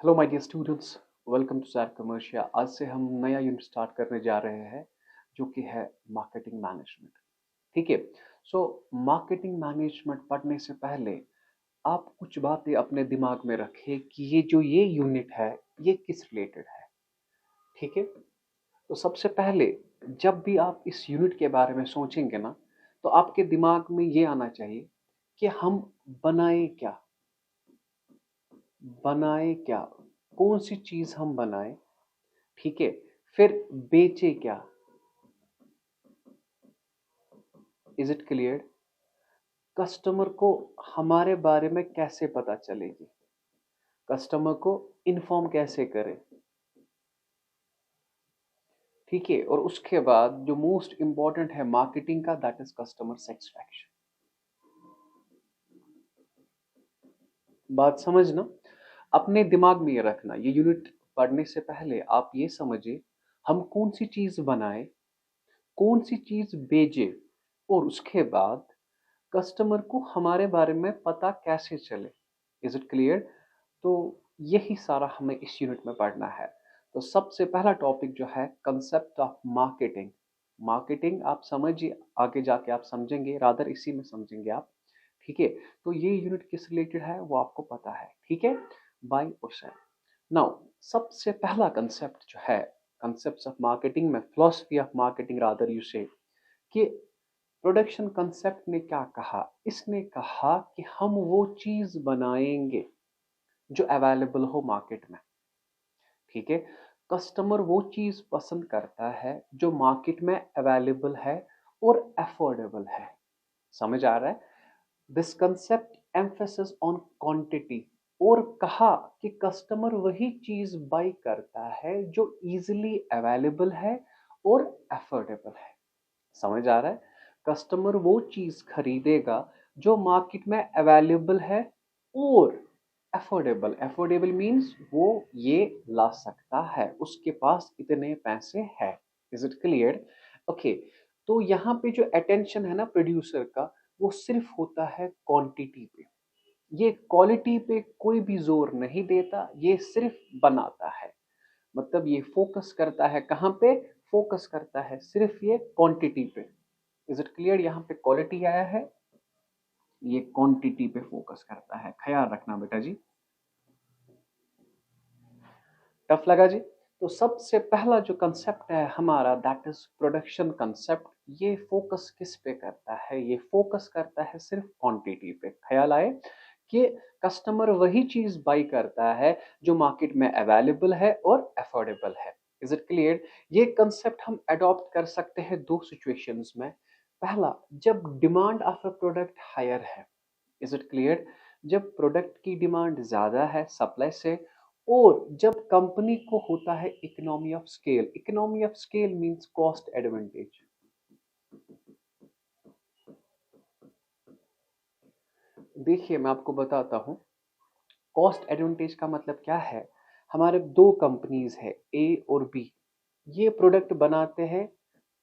Hello my dear students, welcome to सैर कमर्शिया। आज से हम नया यूनिट स्टार्ट करने जा रहे हैं जो कि है मार्केटिंग मैनेजमेंट। ठीक है। सो मार्केटिंग मैनेजमेंट पढ़ने से पहले आप कुछ बातें अपने दिमाग में रखें कि ये यूनिट है ये किस रिलेटेड है। ठीक है। तो सबसे पहले जब भी आप इस यूनिट के बारे में सोचेंगे ना, तो आपके दिमाग में ये आना चाहिए कि हम बनाए क्या, बनाए क्या, कौन सी चीज हम बनाए। ठीक है। फिर बेचे क्या। Is it clear. कस्टमर को हमारे बारे में कैसे पता चलेगी, कस्टमर को इन्फॉर्म कैसे करें। ठीक है। और उसके बाद जो मोस्ट इंपॉर्टेंट है मार्केटिंग का, दैट इज कस्टमर सेटिस्फैक्शन। बात समझना, अपने दिमाग में ये रखना। ये यूनिट पढ़ने से पहले आप ये समझिए हम कौन सी चीज बनाए, कौन सी चीज बेचे, और उसके बाद कस्टमर को हमारे बारे में पता कैसे चले। Is it clear. तो यही सारा हमें इस यूनिट में पढ़ना है। तो सबसे पहला टॉपिक जो है कंसेप्ट ऑफ मार्केटिंग। मार्केटिंग आप समझिए, आगे जाके आप समझेंगे, रादर इसी में समझेंगे आप। ठीक है। तो ये यूनिट किस रिलेटेड है वो आपको पता है। ठीक है। बाय और सेल। नाउ सबसे पहला कंसेप्ट जो है, कंसेप्ट ऑफ मार्केटिंग में philosophy of marketing rather you से, कि प्रोडक्शन कंसेप्ट ने क्या कहा। इसने कहा कि हम वो चीज बनाएंगे जो अवेलेबल हो मार्केट में। ठीक है। कस्टमर वो चीज पसंद करता है जो मार्केट में अवेलेबल है और अफोर्डेबल है। समझ आ रहा है। This concept emphasis on quantity. और कहा कि कस्टमर वही चीज बाई करता है जो इजीली अवेलेबल है और अफोर्डेबल है। समझ आ रहा है। कस्टमर वो चीज खरीदेगा जो मार्केट में अवेलेबल है और अफोर्डेबल। अफोर्डेबल मीन्स वो ये ला सकता है, उसके पास इतने पैसे है। Is it clear. ओके। तो यहाँ पे जो अटेंशन है ना प्रोड्यूसर का, वो सिर्फ होता है क्वांटिटी पे। ये क्वालिटी पे कोई भी जोर नहीं देता, ये सिर्फ बनाता है। मतलब ये फोकस करता है कहाँ पे, फोकस करता है सिर्फ ये क्वांटिटी पे। Is it clear. यहाँ पे क्वालिटी आया है, ये क्वांटिटी पे फोकस करता है, ख्याल रखना बेटा जी। टफ लगा जी। तो सबसे पहला जो कंसेप्ट है हमारा, दैट इज प्रोडक्शन कंसेप्ट। ये फोकस किस पे करता है, ये फोकस करता है सिर्फ क्वांटिटी पे। ख्याल आए कि कस्टमर वही चीज बाई करता है जो मार्केट में अवेलेबल है और अफोर्डेबल है। Is it clear. ये कंसेप्ट हम अडॉप्ट कर सकते हैं दो सिचुएशंस में। पहला, जब demand of a product higher है। Is it clear. जब प्रोडक्ट की डिमांड ज्यादा है सप्लाई से, और जब कंपनी को होता है economy of scale. Economy of scale means cost advantage. देखिए मैं आपको बताता हूं, कॉस्ट एडवांटेज का मतलब क्या है। हमारे दो कंपनीज है, ए और बी। ये प्रोडक्ट बनाते हैं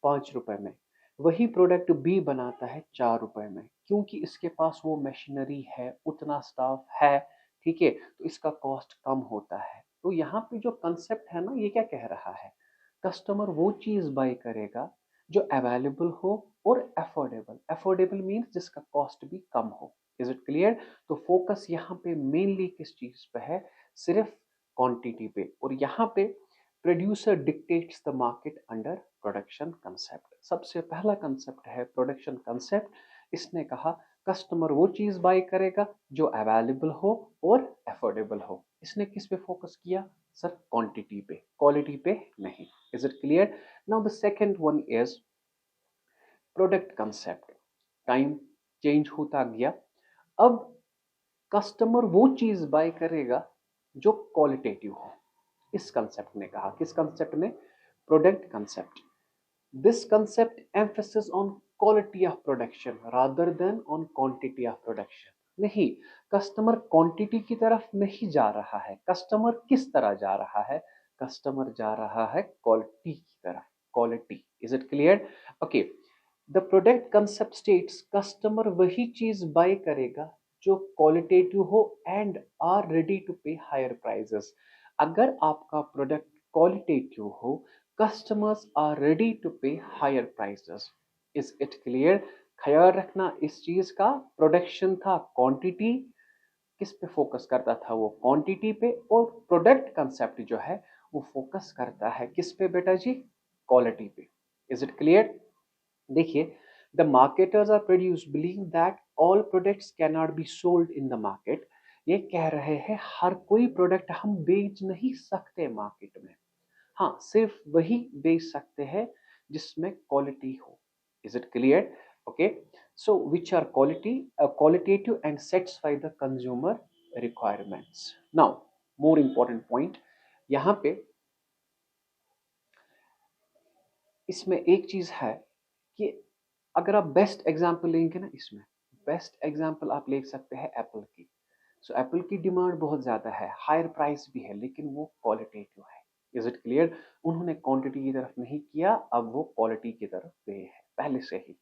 5 रुपए में, वही प्रोडक्ट बी बनाता है 4 रुपए में, क्योंकि इसके पास वो मशीनरी है, उतना स्टाफ है। ठीक है। तो इसका कॉस्ट कम होता है। तो यहाँ पे जो कंसेप्ट है ना, ये क्या कह रहा है, कस्टमर वो चीज बाय करेगा जो अवेलेबल हो और अफोर्डेबल। अफोर्डेबल मीन्स जिसका कॉस्ट भी कम हो। Is it clear. तो फोकस यहाँ पे मेनली किस चीज पे है, सिर्फ क्वांटिटी पे। और यहाँ पे producer dictates the market under production concept. सबसे पहला कंसेप्ट है प्रोडक्शन कंसेप्ट। इसने कहा कस्टमर वो चीज बाय करेगा जो अवेलेबल हो और अफोर्डेबल हो। इसने किस पे फोकस किया, सर क्वांटिटी पे, क्वालिटी पे नहीं। Is it clear. Now the second one is product concept. Time change होता गया। अब कस्टमर वो चीज बाय करेगा जो क्वालिटेटिव हो। इस कंसेप्ट ने कहा, किस कंसेप्ट ने, product concept. This concept emphasis on quality of production rather than on quantity of production. नहीं, कस्टमर क्वांटिटी की तरफ नहीं जा रहा है। कस्टमर किस तरह जा रहा है, कस्टमर जा रहा है क्वालिटी की तरफ। Quality. Is it clear. Okay. The product concept states customer वही चीज बाय करेगा जो क्वालिटेटिव हो and are ready to pay higher prices. अगर आपका प्रोडक्ट क्वालिटेटिव हो, customers are ready to pay higher prices. Is it clear? ख्याल रखना इस चीज का। प्रोडक्शन था क्वांटिटी, किस पे फोकस करता था वो? क्वांटिटी पे। और प्रोडक्ट कंसेप्ट जो है वो फोकस करता है किस पे बेटा जी? क्वालिटी पे। Is it clear? देखिए, the marketers are produce believe that all products can not be sold in the market. ये कह रहे हैं हर कोई प्रोडक्ट हम बेच नहीं सकते मार्केट में। हाँ, सिर्फ वही बेच सकते हैं जिसमें क्वालिटी हो। Is it clear? Okay, so which are qualitative and satisfy the consumer requirements. Now, more important point यहाँ पे, इसमें एक चीज है कि अगर आप बेस्ट एग्जांपल लेंगे ना, इसमें बेस्ट एग्जांपल आप ले सकते हैं एप्पल की। सो एप्पल की डिमांड बहुत ज्यादा है, हायर प्राइस भी है, लेकिन वो क्वालिटेटिव है। Is it clear? उन्होंने क्वांटिटी की तरफ नहीं किया, अब वो क्वालिटी की तरफ गए हैं पहले से ही।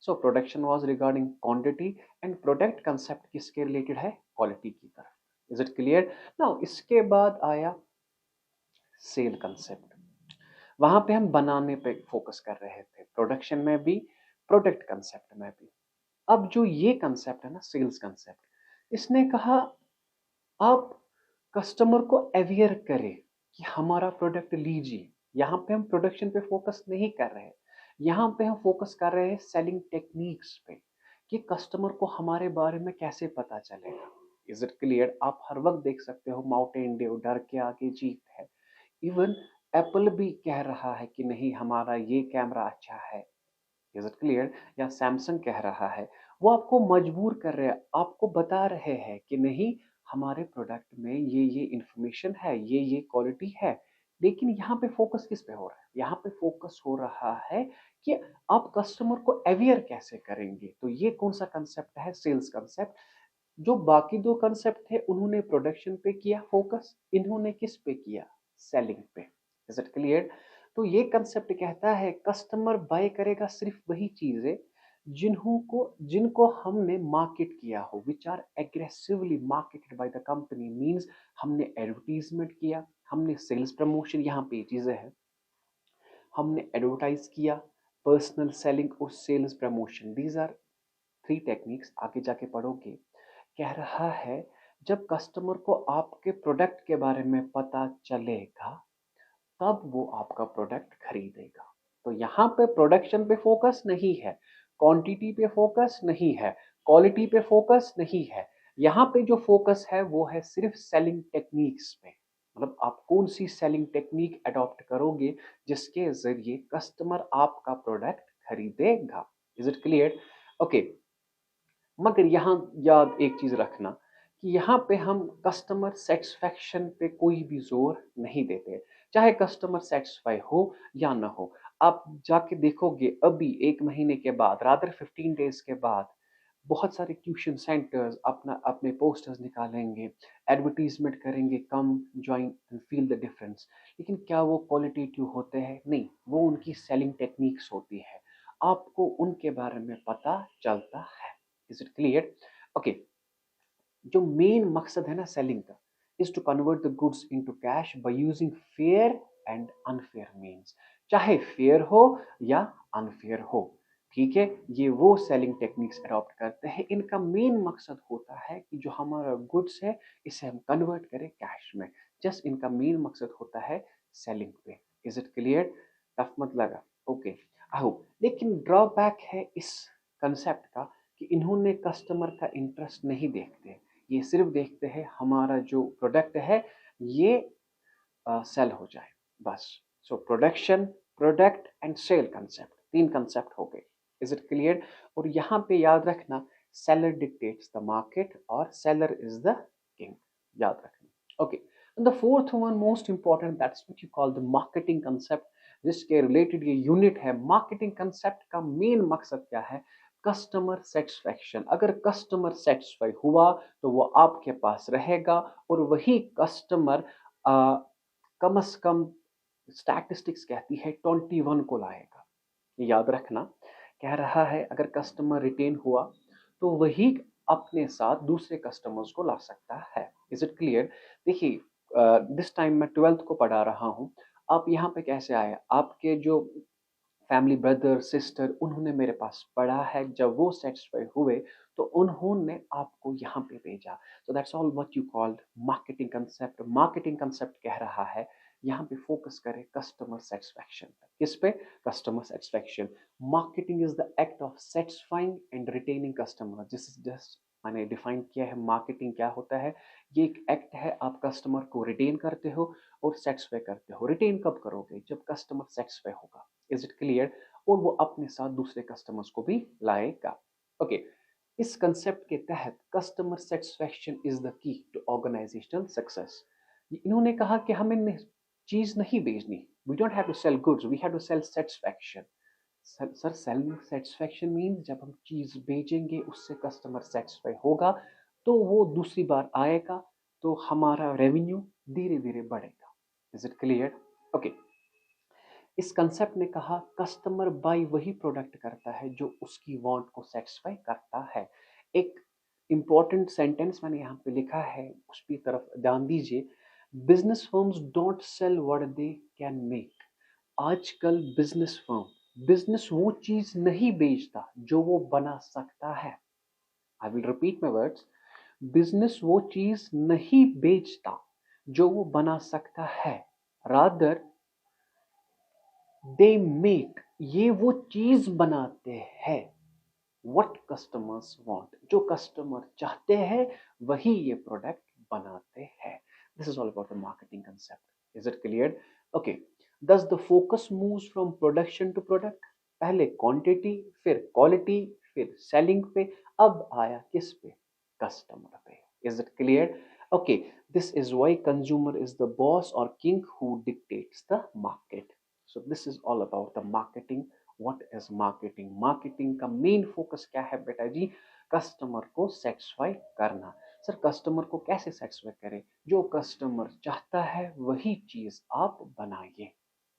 So production was regarding quantity and product concept किसके रिलेटेड है? क्वालिटी की तरफ। Is it clear? नाउ इसके बाद आया सेल कंसेप्ट। वहां पे हम बनाने पे फोकस कर रहे थे, प्रोडक्शन में भी, प्रोडक्ट कंसेप्ट में भी। अब जो ये कंसेप्ट है ना, सेल्स कंसेप्ट, इसने कहा आप कस्टमर को अवेयर करें कि हमारा प्रोडक्ट लीजिए। यहाँ पे हम प्रोडक्शन पे फोकस नहीं कर रहे हैं, यहाँ पे हम फोकस कर रहे हैं सेलिंग टेक्निक्स पे, कि कस्टमर को हमारे बारे में कैसे पता चलेगा। Is it clear? आप हर वक्त देख सकते हो माउंटेन ड्यू, डर के आगे जीत है। इवन एप्पल भी कह रहा है कि नहीं, हमारा ये कैमरा अच्छा है। Is it clear? या सैमसंग कह रहा है, वो आपको मजबूर कर रहे हैं, आपको बता रहे हैं कि नहीं, हमारे प्रोडक्ट में ये इंफॉर्मेशन है, ये क्वालिटी है। लेकिन यहाँ पे फोकस किस पे हो रहा है? यहाँ पे फोकस हो रहा है कि आप कस्टमर को अवेयर कैसे करेंगे। तो ये कौन सा कंसेप्ट है? Sales concept. जो बाकी दो कंसेप्ट थे उन्होंने प्रोडक्शन पे किया फोकस, इन्होंने किस पे किया? सेलिंग पे। Is it clear? तो ये कंसेप्ट कहता है कस्टमर बाय करेगा सिर्फ वही चीजें जिनको हमने मार्केट किया हो, which are aggressively marketed by the company. Means हमने एडवर्टीजमेंट किया, हमने सेल्स प्रमोशन, यहाँ पे चीजें हैं, हमने एडवर्टाइज किया, पर्सनल सेलिंग और sales promotion. These are three techniques, आगे जाके पढ़ोगे। कह रहा है जब कस्टमर को आपके प्रोडक्ट के बारे में पता चलेगा, तब वो आपका प्रोडक्ट खरीदेगा। तो यहाँ पे प्रोडक्शन पे फोकस नहीं है, क्वांटिटी पे फोकस नहीं है, क्वालिटी पे फोकस नहीं है। यहाँ पे जो फोकस है वो है सिर्फ सेलिंग टेक्निक्स पे। मतलब आप कौन सी सेलिंग टेक्निक अडॉप्ट करोगे जिसके जरिए कस्टमर आपका प्रोडक्ट खरीदेगा। Is it clear? ओके, मगर यहाँ याद एक चीज रखना कि यहाँ पे हम कस्टमर सेटिस्फेक्शन पे कोई भी जोर नहीं देते, चाहे कस्टमर सेटिस्फाई हो या ना हो। आप जाके देखोगे अभी 1 महीने के बाद, रादर 15 डेज के बाद, बहुत सारे ट्यूशन सेंटर्स अपने पोस्टर्स निकालेंगे, एडवर्टीजमेंट करेंगे, come join and feel the difference. लेकिन क्या वो क्वालिटेटिव होते हैं? नहीं, वो उनकी सेलिंग टेक्निक्स होती है, आपको उनके बारे में पता चलता है। Is it clear? ओके, जो मेन मकसद है ना सेलिंग का, is to convert the goods into cash by using fair and unfair means. चाहे फेयर हो या अनफेयर हो, ठीक है, ये वो सेलिंग टेक्निक्स अडॉप्ट करते हैं। इनका मेन मकसद होता है कि जो हमारा गुड्स है इसे हम कन्वर्ट करें कैश में। जस्ट इनका मेन मकसद होता है सेलिंग पे। Is it clear? टफ मत लगा? Okay, I hope. लेकिन ड्रॉबैक है इस कंसेप्ट का कि इन्होंने कस्टमर का इंटरेस्ट नहीं देखते, ये सिर्फ देखते हैं हमारा जो प्रोडक्ट है ये सेल हो जाए, बस। So production, product and sale concept, तीन कंसेप्ट हो गए। Is it clear? और यहाँ पे याद रखना, सेलर डिक्टेट्स द मार्केट और सेलर इज द किंग, याद रखना। Okay, and the fourth one most important, that's what you call the marketing concept, जिसके रिलेटेड ये यूनिट है। मार्केटिंग कंसेप्ट का मेन मकसद क्या है? Customer satisfaction. अगर कस्टमर सेटिस्फाई हुआ तो वो आपके पास रहेगा, और वही कस्टमर कम से कम स्टैटिस्टिक्स कहती है 21 को लाएगा। ये याद रखना, कह रहा है अगर कस्टमर रिटेन हुआ तो वही अपने साथ दूसरे कस्टमर्स को ला सकता है। Is it clear? देखिए, दिस टाइम मैं 12th को पढ़ा रहा हूँ। आप यहाँ पे कैसे आए? आपके जो फैमिली ब्रदर सिस्टर उन्होंने मेरे पास पढ़ा है, जब वो सेटिस्फाई हुए तो उन्होंने आपको यहाँ पे भेजा। So that's all what you called marketing concept. Marketing concept कह रहा है यहाँ पे फोकस करें कस्टमर सेटिस्फैक्शन पे। किस पे? Customer satisfaction. Marketing is the act of satisfying and retaining customer. This is just मैंने डिफाइन किया है मार्केटिंग क्या होता है। ये एक एक्ट है, आप कस्टमर को रिटेन करते हो और सेटिस्फाई करते हो। रिटेन कब करोगे? जब कस्टमर सेटिस्फाई होगा। Is it clear? और वो अपने साथ दूसरे कस्टमर्स को भी लाएगा। ओके, इस कंसेप्ट के तहत customer satisfaction is the key to organisational success. इन्होंने कहा कि हमें चीज नहीं बेचनी, we don't have to sell goods, we have to sell satisfaction. Sir selling satisfaction mean जब हम चीज बेचेंगे उससे कस्टमर सेटिस्फाई होगा तो वो दूसरी बार आएगा, तो हमारा रेवेन्यू धीरे धीरे बढ़ेगा। Is it clear? ओके, इस कंसेप्ट ने कहा कस्टमर बाय वही प्रोडक्ट करता है जो उसकी वांट को सेटिस्फाई करता है। एक इंपॉर्टेंट सेंटेंस मैंने यहाँ पे लिखा है, उसकी तरफ ध्यान दीजिए। Business firms don't sell what they can make. आजकल बिजनेस वो चीज नहीं बेचता जो वो बना सकता है। I will repeat my words. Business वो चीज नहीं बेचता जो वो बना सकता है, रादर दे मेक, ये वो चीज बनाते हैं व्हाट कस्टमर्स वांट, जो कस्टमर चाहते हैं वही ये प्रोडक्ट बनाते हैं। This is all about the marketing concept. Is it clear? Okay, thus the focus moves from production to product. पहले क्वांटिटी, फिर क्वालिटी, फिर सेलिंग पे, अब आया किस पे? कस्टमर पे। Is it clear? Okay, this is why consumer is the boss और king who dictates the market. So this is all about the marketing. What is marketing? Marketing का मेन फोकस क्या है बेटा जी? कस्टमर को satisfy करना। Sir customer को कैसे satisfy करें? जो कस्टमर चाहता है वही चीज आप बनाइए।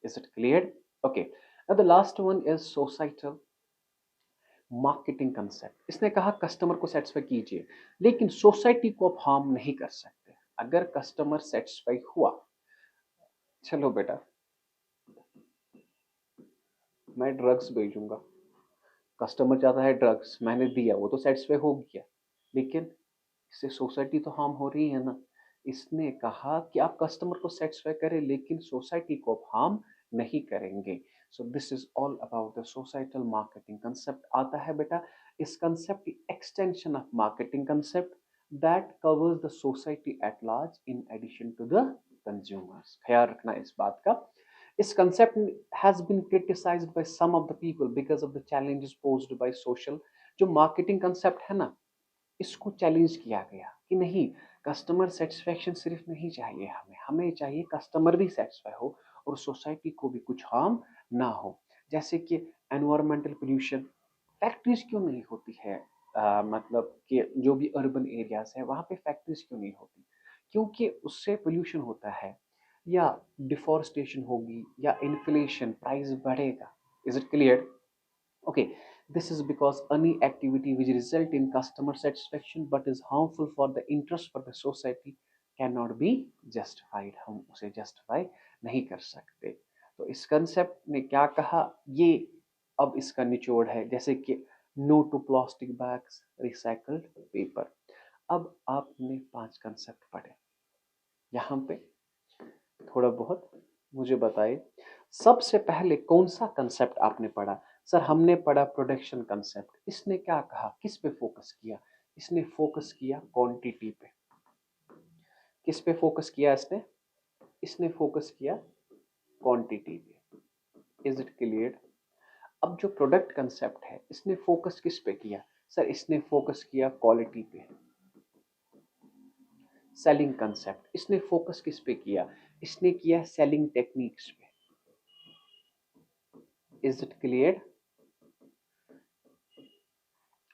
Is it clear? Okay, the last one is societal marketing concept. इसने कहा कस्टमर को सेटिस्फाई कीजिए लेकिन सोसाइटी को आप हार्म नहीं कर सकते। अगर कस्टमर सेटिस्फाई हुआ, चलो बेटा मैं ड्रग्स भेजूंगा, कस्टमर चाहता है ड्रग्स, मैंने दिया, वो तो सेटिस्फाई हो गया, लेकिन इससे सोसाइटी तो हार्म हो रही है ना। इसने कहा कि आप कस्टमर को सेटिस्फाई करें लेकिन सोसाइटी को आप हार्म नहीं करेंगे। So this is all about the societal marketing concept. आता है बेटा इस कंसेप्ट की extension of marketing concept that covers the society at large in addition to the consumers. ख्याल रखना इस बात का। This concept has been criticized by some of the people because of the challenges posed by social। जो marketing concept है ना, इसको challenge किया गया कि नहीं, कस्टमर सेटिस्फेक्शन सिर्फ नहीं चाहिए, हमें हमें चाहिए कस्टमर भी सेटिस्फाई हो और सोसाइटी को भी कुछ हार्म ना हो। जैसे कि एनवायरमेंटल पोल्यूशन, फैक्ट्रीज क्यों नहीं होती है? मतलब कि जो भी अर्बन एरियाज है वहाँ पे फैक्ट्रीज क्यों नहीं होती? क्योंकि उससे पोल्यूशन होता है, या डिफॉरेस्टेशन होगी, या इन्फ्लेशन, प्राइस बढ़ेगा। Is it clear? Okay, this is because any activity which result in customer satisfaction but is harmful for the interest for the society cannot be justified। हम उसे justify नहीं कर सकते। तो इस concept ने क्या कहा ये, अब इसका निचोड़ है, जैसे कि no to plastic bags, recycled paper। अब आपने 5 concept पढ़े, यहाँ पे थोड़ा बहुत मुझे बताइए सबसे पहले कौन सा कंसेप्ट आपने पढ़ा? सर हमने पढ़ा प्रोडक्शन कंसेप्ट। इसने क्या कहा, किस पे फोकस किया? इसने फोकस किया क्वांटिटी पे। किस पे फोकस किया इसने? इसने फोकस किया क्वांटिटी पे। Is it clear? अब जो प्रोडक्ट कंसेप्ट है इसने फोकस किस पे किया? सर इसने फोकस किया क्वालिटी पे। सेलिंग कंसेप्ट, इसने फोकस किस पे किया? इसने किया सेलिंग टेक्निक्स पे। Is it clear?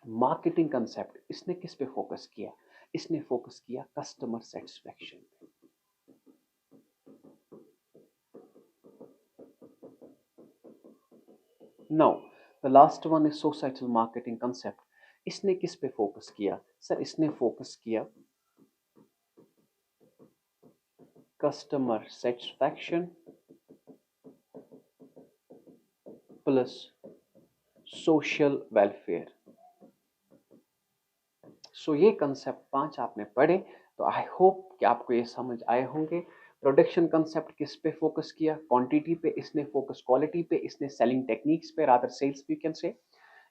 Marketing concept, इसने किस पे फोकस किया? इसने फोकस किया कस्टमर सेटिस्फेक्शन पे। Now the last one is societal marketing concept. इसने किस पे फोकस किया? सर इसने फोकस किया customer satisfaction plus social welfare. So ये कंसेप्ट 5 आपने पढ़े, तो आई होप कि आपको ये समझ आए होंगे। प्रोडक्शन कंसेप्ट किस पे फोकस किया? क्वांटिटी पे, इसने फोकस क्वालिटी पे, इसने सेलिंग टेक्निक्स पे, rather sales we can say,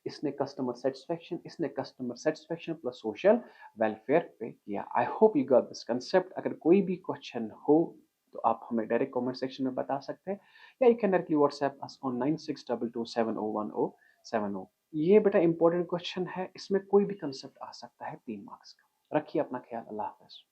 इसने कस्टमर सेटिस्फैक्शन, इसने customer satisfaction plus social welfare पे किया। I hope you got this concept. अगर कोई भी क्वेश्चन हो तो आप हमें डायरेक्ट कमेंट सेक्शन में बता सकते हैं, या you can directly WhatsApp us on 9622701070। ये बेटा इंपॉर्टेंट क्वेश्चन है, इसमें कोई भी कंसेप्ट आ सकता है 3 मार्क्स का। रखिए अपना ख्याल, अल्लाह हाफिज।